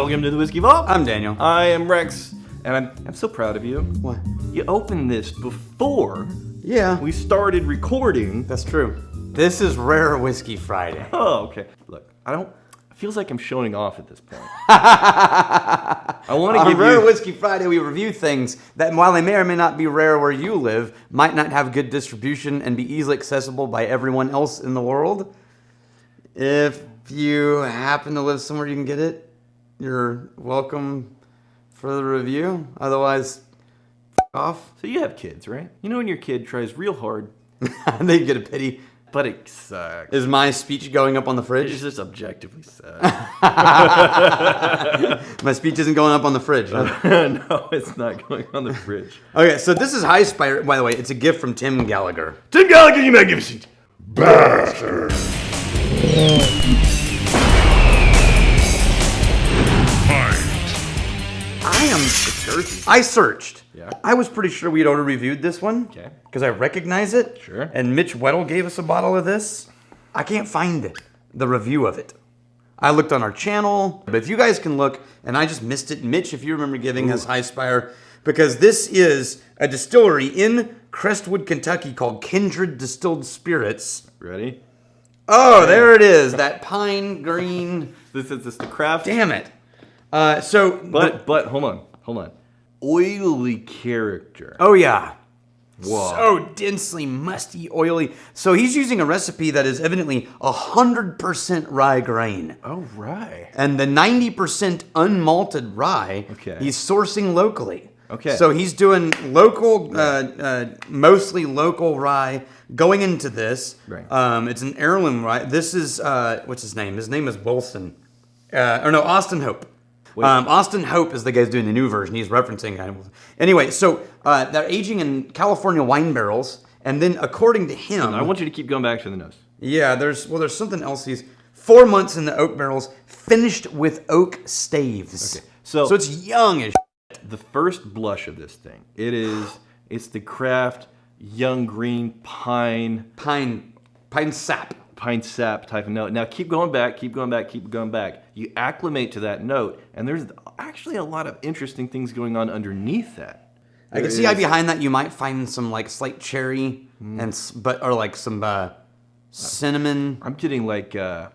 welcome to the Whiskey Vault. I'm Daniel. I am Rex, and I'm so proud of you. What? You opened this before Yeah, we started recording. that's true. This is Rare Whiskey Friday. Oh, okay. Look, it feels like I'm showing off at this point. I want to On give Rare you... Whiskey Friday, we review things that, while they may or may not be rare where you live, might not have good distribution and be easily accessible by everyone else in the world. If you happen to live somewhere you can get it, you're welcome for the review. Otherwise, off. So you have kids, right? You know when your kid tries real hard, They get a pity. but it sucks. Is my speech going up on the It's fridge? just objectively sad. My speech isn't going up on the fridge. Huh? No, it's not going on the fridge. Okay, so this is High Spire. By the way, it's a gift from Tim Gallagher. Tim Gallagher, you magnificent. Bastard! I searched. Yeah. I was pretty sure we'd already reviewed this one. Okay. Because I recognize it. Sure. And Mitch Weddle gave us a bottle of this. I can't find the review of it. I looked on our channel, but if you guys can look, and I just missed it. Mitch, if you remember giving us High Spire, because this is a distillery in Crestwood, Kentucky called Kindred Distilled Spirits. Ready? Oh, there it is. That pine green. This is the craft. Damn it. But hold on. Oily character. Oh, yeah. Whoa. So densely musty, oily. So he's using a recipe that is evidently 100% rye grain. Oh, right. And the 90% unmalted rye, Okay. he's sourcing locally. Okay. So he's doing local, mostly local rye going into this. Right. It's an heirloom rye. This is, what's his name? His name is Wilson. Austin Hope. Austin Hope is the guy who's doing the new version. He's referencing. Anyway, so they're aging in California wine barrels, and then according to him, I want you to keep going back to the nose. yeah, there's something else. He's 4 months in the oak barrels, finished with oak staves. Okay, so it's young as. The first blush of this thing, it's the craft young green pine sap. pine sap type of note. Now keep going back. You acclimate to that note, and there's actually a lot of interesting things going on underneath that. I can see how behind that you might find some like slight cherry or like some cinnamon, I'm getting like a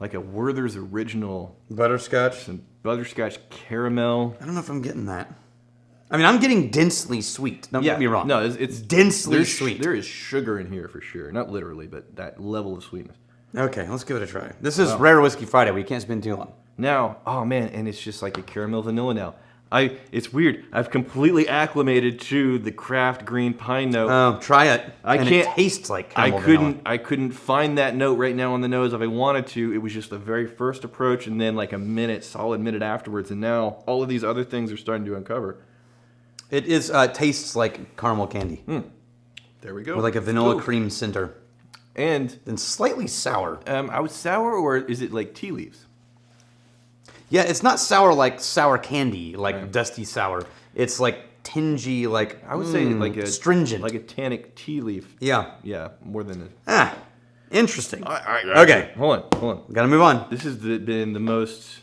Werther's original, butterscotch. some butterscotch caramel. I don't know if I'm getting that. I mean, I'm getting densely sweet. Don't get me wrong. No, it's densely sweet. There is sugar in here for sure. Not literally, but that level of sweetness. Okay, let's give it a try. This is Rare Whiskey Friday. We can't spend too long. Now, oh man, and it's just like a caramel vanilla now. It's weird. I've completely acclimated to the craft green pine note. Oh, try it. It tastes like caramel vanilla. I couldn't find that note right now on the nose if I wanted to. It was just the very first approach, and then like a solid minute afterwards, and now all of these other things are starting to uncover. It tastes like caramel candy. There we go. With like a vanilla cream center. And And slightly sour. I was sour, or is it like tea leaves? Yeah, it's not sour like sour candy, like dusty sour. It's like tingy, like I would say like a stringent. like a tannic tea leaf. Yeah. More than a. Interesting. Okay, hold on. Gotta move on. This has been the most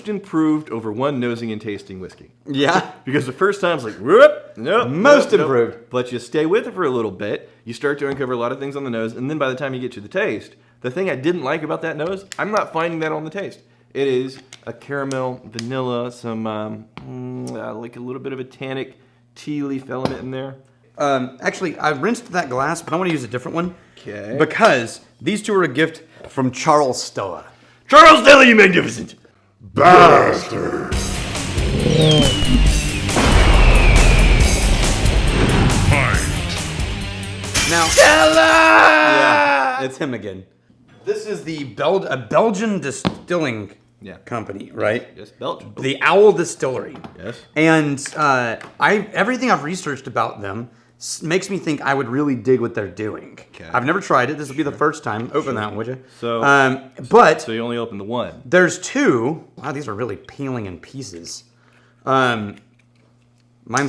improved over one nosing and tasting whiskey. Yeah. Because the first time it's like, whoop, nope, Most nope. improved. But you stay with it for a little bit, you start to uncover a lot of things on the nose, and then by the time you get to the taste, the thing I didn't like about that nose, I'm not finding that on the taste. It is a caramel, vanilla, some like a little bit of a tannic tea leaf element in there. Actually, I rinsed that glass, but I want to use a different one. Okay. Because these two are a gift from Charles Stella. Charles Stella, you magnificent! Bastard! Now, yeah, it's him again. This is a Belgian distilling company, right? Yes, Belgium. The Owl Distillery. Yes. And everything I've researched about them makes me think I would really dig what they're doing. Okay. I've never tried it. This will be the first time. Open that one, would you? So, but you only opened the one. there's two. Wow, these are really peeling in pieces. Mine's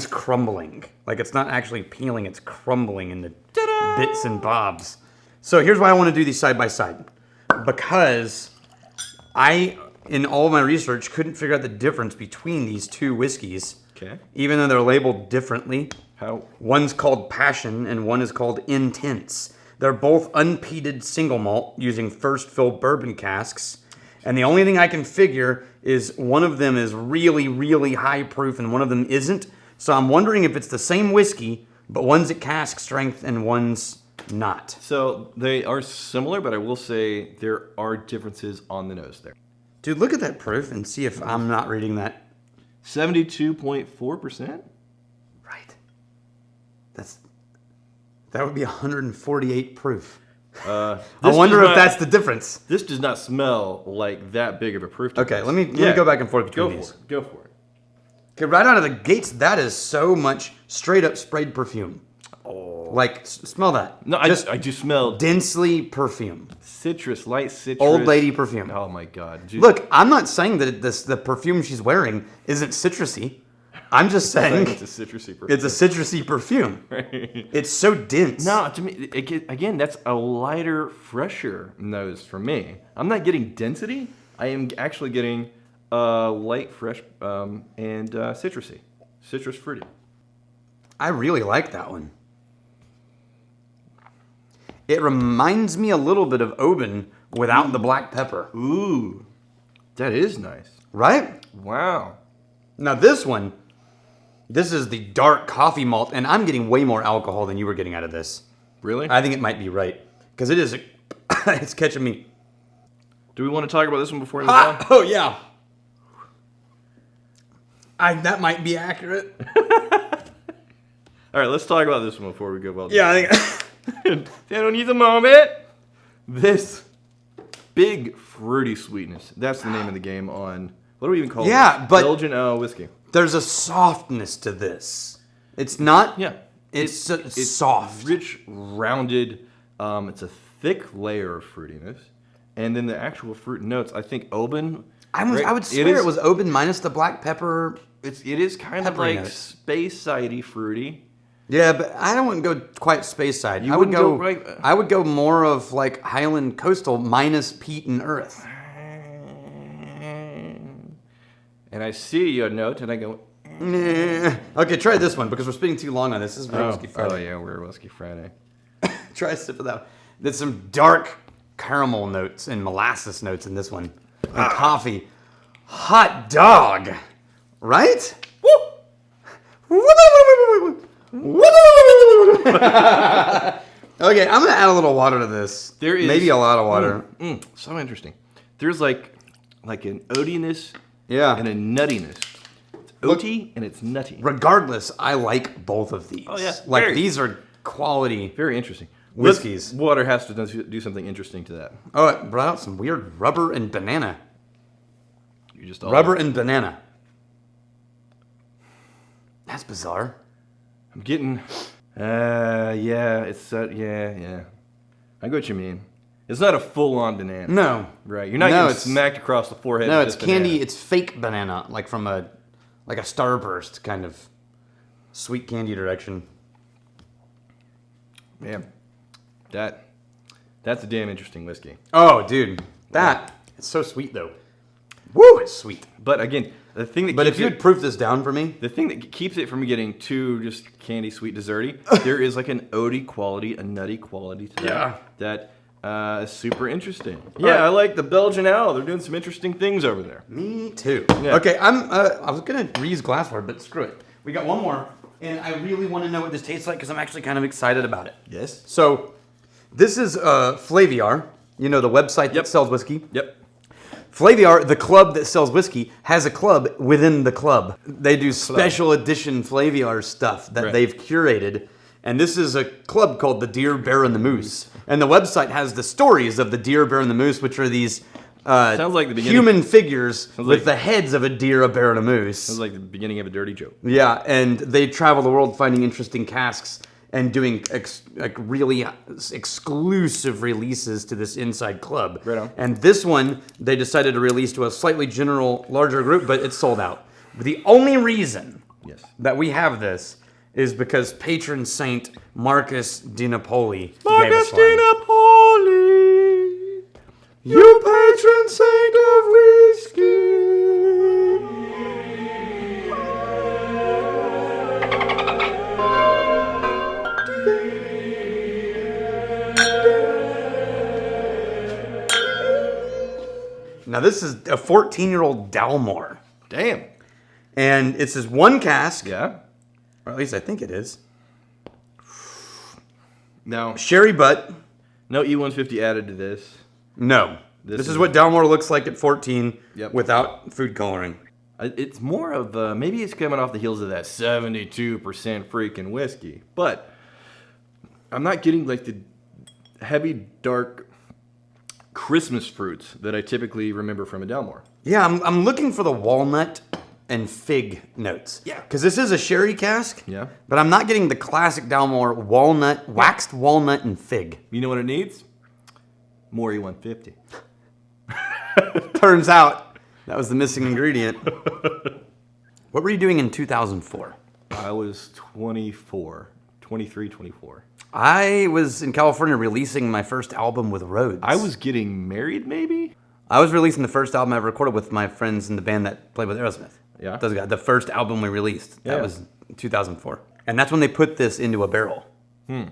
crumbling. Like, it's not actually peeling, it's crumbling into bits and bobs. So here's why I want to do these side by side. Because in all my research, couldn't figure out the difference between these two whiskeys. Okay. Even though they're labeled differently. How? One's called Passion and one is called Intense. They're both unpeated single malt using first fill bourbon casks. And the only thing I can figure is one of them is really, really high proof and one of them isn't. So I'm wondering if it's the same whiskey, but one's at cask strength and one's not. So they are similar, but I will say there are differences on the nose there. Dude, look at that proof and see if I'm not reading that. 72.4%? Right. That would be 148 proof. I wonder if that's the difference. This does not smell like that big of a proof. Okay, let me go back and forth between these. Go for it. Okay, right out of the gates, that is so much straight up sprayed perfume. Oh. Like, smell that. No, I just smell Densely perfume. citrus, light citrus. Old lady perfume. Oh my God. Look, I'm not saying that the perfume she's wearing isn't citrusy. I'm just saying it's a citrusy perfume. it's a citrusy perfume. Right. It's so dense. No, to me, again, that's a lighter, fresher nose for me. I'm not getting density. I am actually getting light, fresh, and citrusy. Citrus fruity. I really like that one. It reminds me a little bit of Oban without the black pepper. Ooh, that is nice. Right? Wow. Now this one, this is the dark coffee malt, and I'm getting way more alcohol than you were getting out of this. Really? I think it might be right. Because it is, it's catching me. Do we want to talk about this one before we move on? Oh, yeah. That might be accurate. All right, let's talk about this one before we go. Well, Yeah, I think. Daniel needs a moment. This big fruity sweetness. That's the name of the game on, what do we even call it? Yeah, but- Belgian whiskey. There's a softness to this. It's not. Yeah. It's soft. Rich, rounded. It's a thick layer of fruitiness. And then the actual fruit notes, I think Oban. I would swear it was Oban minus the black pepper. It is kind of Peppery like notes. space-sidey fruity. Yeah, but I don't want to go quite space side. You I would wouldn't go. go right- I would go more of like Highland Coastal minus peat and earth. And I see your note, and I go, Okay, try this one because we're spending too long on this. This is Whiskey oh Friday. yeah, we're Whiskey Friday. Try a sip of that. There's some dark caramel notes and molasses notes in this one. And coffee. Hot dog. Right? Okay, I'm gonna add a little water to this. There is maybe a lot of water. So interesting. There's like an oatiness, Yeah. and a nuttiness. It's oaty and it's nutty. Regardless, I like both of these. Oh, yeah. Like Very. these are quality. Very interesting. Whiskeys. Water has to do something interesting to that. Oh, it brought out some weird rubber and banana. You just all Rubber and banana. That's bizarre. I'm getting. Yeah. It's yeah. I get what you mean. It's not a full-on banana. No. Right. You're not No, getting it's- smacked across the forehead. No, with it's this candy. banana. It's fake banana, like from a starburst kind of sweet candy direction. Man, that's a damn interesting whiskey. Oh, dude, it's so sweet though. Woo, it's sweet. But again, the thing that But keeps if you would proof this down for me, the thing that keeps it from getting too just candy sweet desserty, there is like an oaty quality, a nutty quality to that. That is super interesting. Yeah, right. I like the Belgian owl. They're doing some interesting things over there. me too. Yeah. Okay, I was gonna reuse glassware, but screw it. We got one more, and I really want to know what this tastes like because I'm actually kind of excited about it. Yes. So, this is Flaviar. You know the website that Yep. sells whiskey. Yep. Flaviar, the club that sells whiskey, has a club within the club. They do special edition Flaviar stuff that Right. they've curated. And this is a club called the Deer, Bear, and the Moose. And the website has the stories of the Deer, Bear, and the Moose, which are these Sounds like the beginning. human figures with like- the heads of a deer, a bear, and a moose. It's like the beginning of a dirty joke. Yeah, and they travel the world finding interesting casks and doing really exclusive releases to this inside club. Right on. And this one, they decided to release to a slightly general, larger group, but it's sold out. But the only reason Yes. that we have this is because patron saint Marcus Di Napoli gave us one. Napoli. You patron saint of whiskey. Now this is a 14-year-old Dalmore. Damn. And it's this one cask. Yeah. Or at least I think it is. Now, Sherry butt. no E150 added to this. No. This This is- is what Dalmore looks like at 14 Yep. without food coloring. It's more of maybe it's coming off the heels of that 72% freaking whiskey, but I'm not getting like the heavy dark Christmas fruits that I typically remember from a Dalmore. Yeah, I'm looking for the walnut and fig notes. Yeah. Because this is a sherry cask. Yeah. But I'm not getting the classic Dalmore walnut, waxed walnut and fig. You know what it needs? More E150. Turns out that was the missing ingredient. What were you doing in 2004? I was 24, 23, 24. I was in California releasing my first album with Rhodes. I was getting married, maybe? I was releasing the first album I ever recorded with my friends in the band that played with Aerosmith. Yeah. Those guys. The first album we released. That Yeah. was 2004. And that's when they put this into a barrel.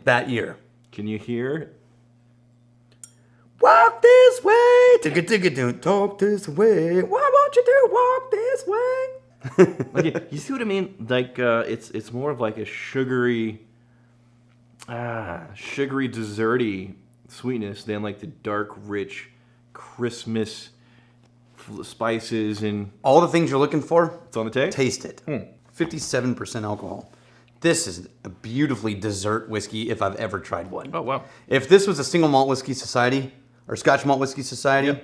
That year. Can you hear? Walk this way. Don't talk this way. Why won't you do walk this way? Like, you see what I mean? Like, it's more of like a sugary, desserty sweetness than like the dark, rich Christmas spices and All the things you're looking for, it's on the taste. taste it. 57% alcohol. This is a beautifully dessert whiskey if I've ever tried one. Oh wow! If this was a single malt whiskey society or Scotch malt whiskey society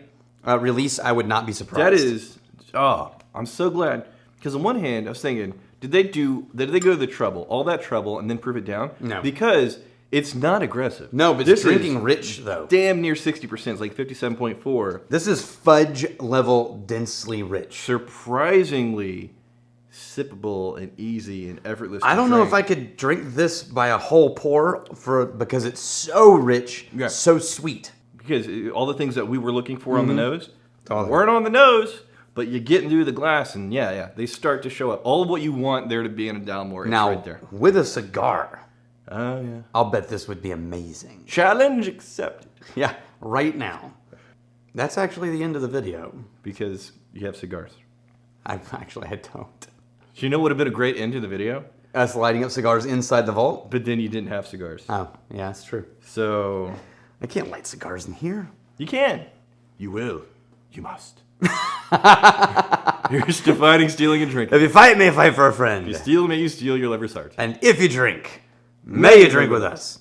release, I would not be surprised. That is, I'm so glad because on one hand, I was thinking, did they go to the trouble, all that trouble, and then prove it down? No. Because it's not aggressive. No, but this it's drinking is rich though. damn near 60%. It's like 57.4. This is fudge level densely rich. Surprisingly sippable and easy and effortless. I to don't know if I drink. could drink this by a whole pour because it's so rich, Yeah. so sweet. Because all the things that we were looking for on the nose all there. weren't on the nose, but you're getting through the glass, and they start to show up. All of what you want there to be in a Dalmore, it's Now, right there. with a cigar, Oh yeah. I'll bet this would be amazing. Challenge accepted. Yeah, right now. That's actually the end of the video. Because you have cigars. I don't. Do you know what would have been a great end to the video? Us lighting up cigars inside the vault? But then you didn't have cigars. Oh, yeah, that's true. So I can't light cigars in here. you can. You will. You must. Here's to fighting, stealing, and drinking. If you fight, may fight for a friend. If you steal, may you steal your lover's heart. And if you drink, may you drink with us.